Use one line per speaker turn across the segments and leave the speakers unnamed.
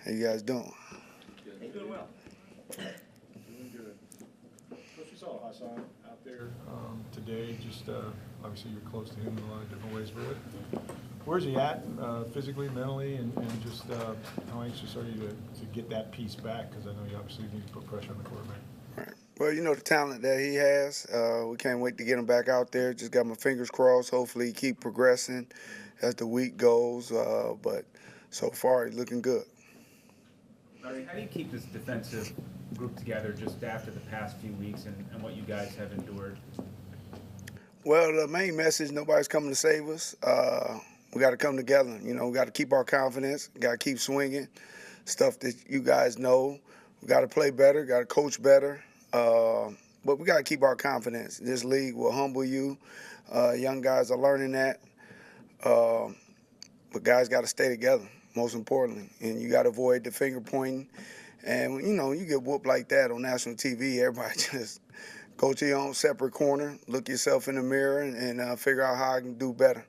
How you guys doing?
Good. Doing well.
Doing good. Coach, we saw Haason out there today. Just obviously you're close to him in a lot of different ways. But where's he at physically, mentally, and just how anxious are you to get that piece back? Because I know you obviously need to put pressure on the quarterback.
Right. Well, you know the talent that he has. We can't wait to get him back out there. Just got my fingers crossed. Hopefully he keep progressing as the week goes. But so far he's looking good.
Larry, how do you keep this defensive group together just after the past few weeks and what you guys have endured?
Well, the main message, nobody's coming to save us. We got to come together. You know, we got to keep our confidence. Got to keep swinging. Stuff that you guys know. We got to play better. Got to coach better. But we got to keep our confidence. This league will humble you. Young guys are learning that. But guys got to stay together, most importantly. And you got to avoid the finger pointing. And, you know, you get whooped like that on national TV, everybody just go to your own separate corner, look yourself in the mirror, and figure out how I can do better.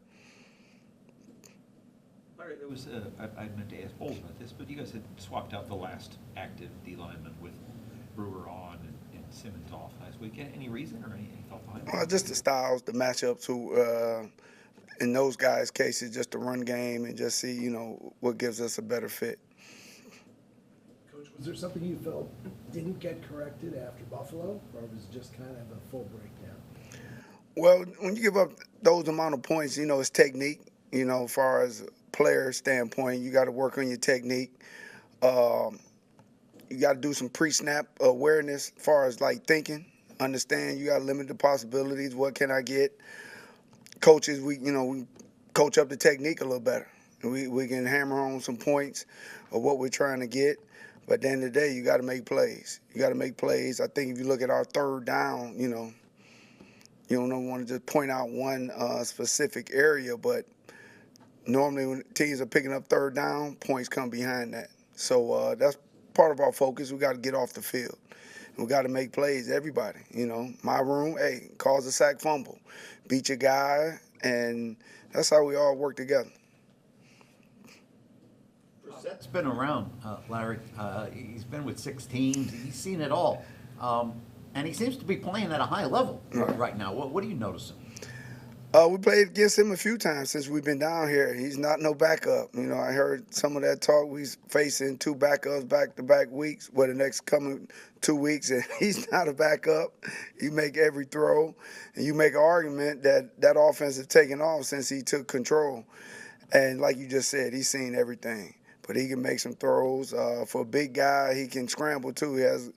Larry, there was, I meant to ask Bowles about this, but you guys had swapped out the last active D lineman with Brewer on and Simmons off last week. Any reason or any thought behind that?
Just the styles, the matchups, who, in those guys' cases, just the run game and just see, you know, what gives us a better fit.
Coach, was there something you felt didn't get corrected after Buffalo, or was it just kind of a full breakdown?
Well, when you give up those amount of points, you know, it's technique. You know, as far as player standpoint, you got to work on your technique. You got to do some pre-snap awareness as far as, like, thinking. Understand you got to limit the possibilities. What can I get? Coaches, we coach up the technique a little better. We can hammer on some points of what we're trying to get. But at the end of the day, you got to make plays. You got to make plays. I think if you look at our third down, you know, you don't want to just point out one specific area, but normally when teams are picking up third down, points come behind that. So that's part of our focus. We got to get off the field. We got to make plays, everybody. You know, my room, hey, cause a sack fumble. Beat your guy, and that's how we all work together.
Brissett's been around, Larry. He's been with 6 teams. He's seen it all. And he seems to be playing at a high level right now. What are you noticing?
We played against him a few times since we've been down here. He's not no backup. You know, I heard some of that talk. We're facing 2 backups back-to-back weeks, the next coming 2 weeks, and he's not a backup. You make every throw, and you make an argument that offense has taken off since he took control. And like you just said, he's seen everything. But he can make some throws. For a big guy, he can scramble too. He has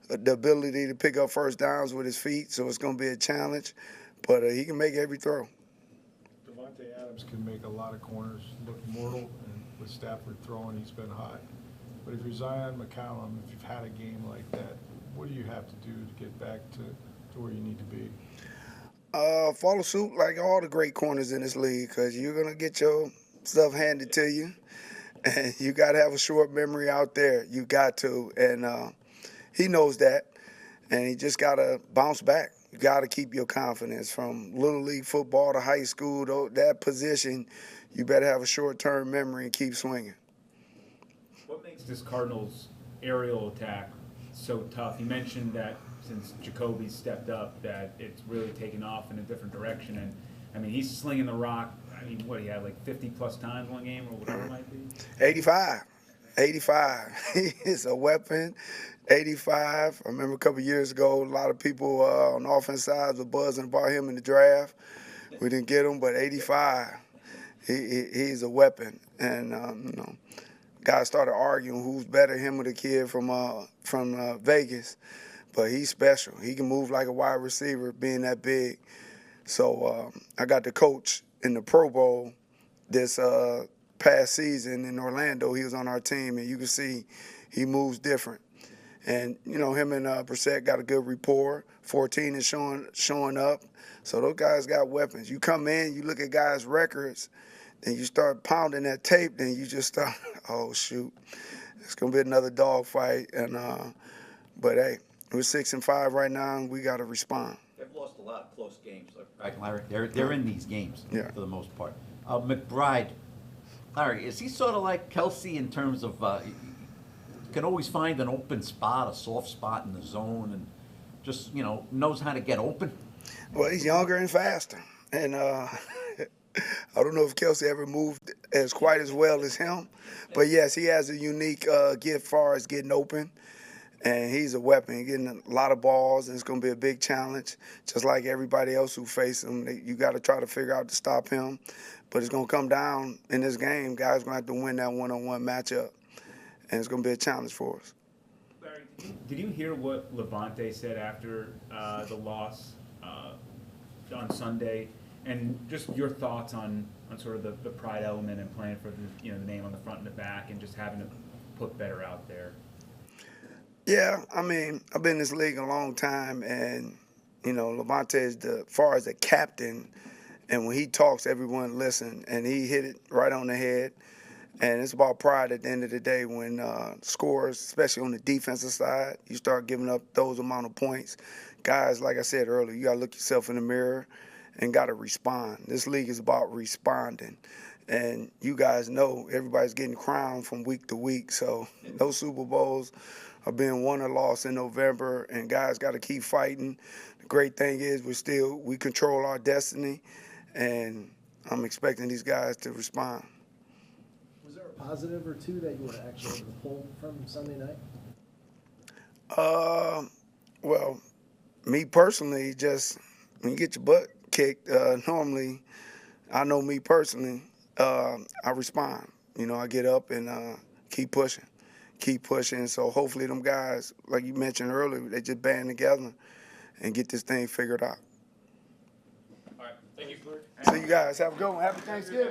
the ability to pick up first downs with his feet, so it's going to be a challenge. But he can make every throw.
Devontae Adams can make a lot of corners look mortal, and with Stafford throwing, he's been hot. But if you're Zion McCollum, if you've had a game like that, what do you have to do to get back to where you need to be?
Follow suit like all the great corners in this league, because you're going to get your stuff handed to you. And you got to have a short memory out there. You got to. And he knows that. And he just got to bounce back. You got to keep your confidence from Little League football to high school. That position, you better have a short-term memory and keep swinging.
What makes this Cardinals aerial attack so tough? You mentioned that since Jacoby stepped up that it's really taken off in a different direction. And, I mean, he's slinging the rock. I mean, what, he had like 50-plus times one game or whatever it might be?
85. He is a weapon. 85. I remember a couple years ago, a lot of people on the offense side were buzzing about him in the draft. We didn't get him, but 85, he's a weapon. And, you know, guys started arguing who's better, him or the kid from Vegas. But he's special. He can move like a wide receiver, being that big. So I got to coach in the Pro Bowl this past season in Orlando. He was on our team, and you can see he moves different. And, you know, him and Brissett got a good rapport. 14 is showing up. So those guys got weapons. You come in, you look at guys' records, then you start pounding that tape, then you just start, oh, shoot, it's going to be another dogfight. But, hey, we're 6-5 right now, and we got to respond.
They've lost a lot of close games, right, Larry? They're in these games for the most part. McBride, Larry, is he sort of like Kelsey in terms of
can always find an open spot, a soft spot in the zone, and just, knows how to get open.
Well, he's younger and faster. And I don't know if Kelsey ever moved as quite as well as him. But, yes, he has a unique gift as far as getting open. And he's a weapon. He's getting a lot of balls, and it's going to be a big challenge. Just like everybody else who face him, you got to try to figure out to stop him. But it's going to come down in this game. Guys going to have to win that one-on-one matchup. And it's going to be a challenge for us.
Larry, did you hear what Levante said after the loss on Sunday? And just your thoughts on sort of the pride element and playing for the name on the front and the back and just having to put better out there.
Yeah, I mean, I've been in this league a long time, and, Levante is far as a captain, and when he talks, everyone listens, and he hit it right on the head. And it's about pride at the end of the day when scores, especially on the defensive side, you start giving up those amount of points. Guys, like I said earlier, you got to look yourself in the mirror and got to respond. This league is about responding. And you guys know everybody's getting crowned from week to week, so those Super Bowls are being won or lost in November, and guys got to keep fighting. The great thing is we control our destiny, and I'm expecting these guys to respond.
Was there a positive or two that you were actually able to pull from Sunday night?
Well, me personally, just when you get your butt kicked, normally, I know me personally, I respond. I get up and keep pushing. So hopefully them guys, like you mentioned earlier, they just band together and get this thing figured out.
All right. Thank you.
So you guys have a good one. Happy Thanksgiving.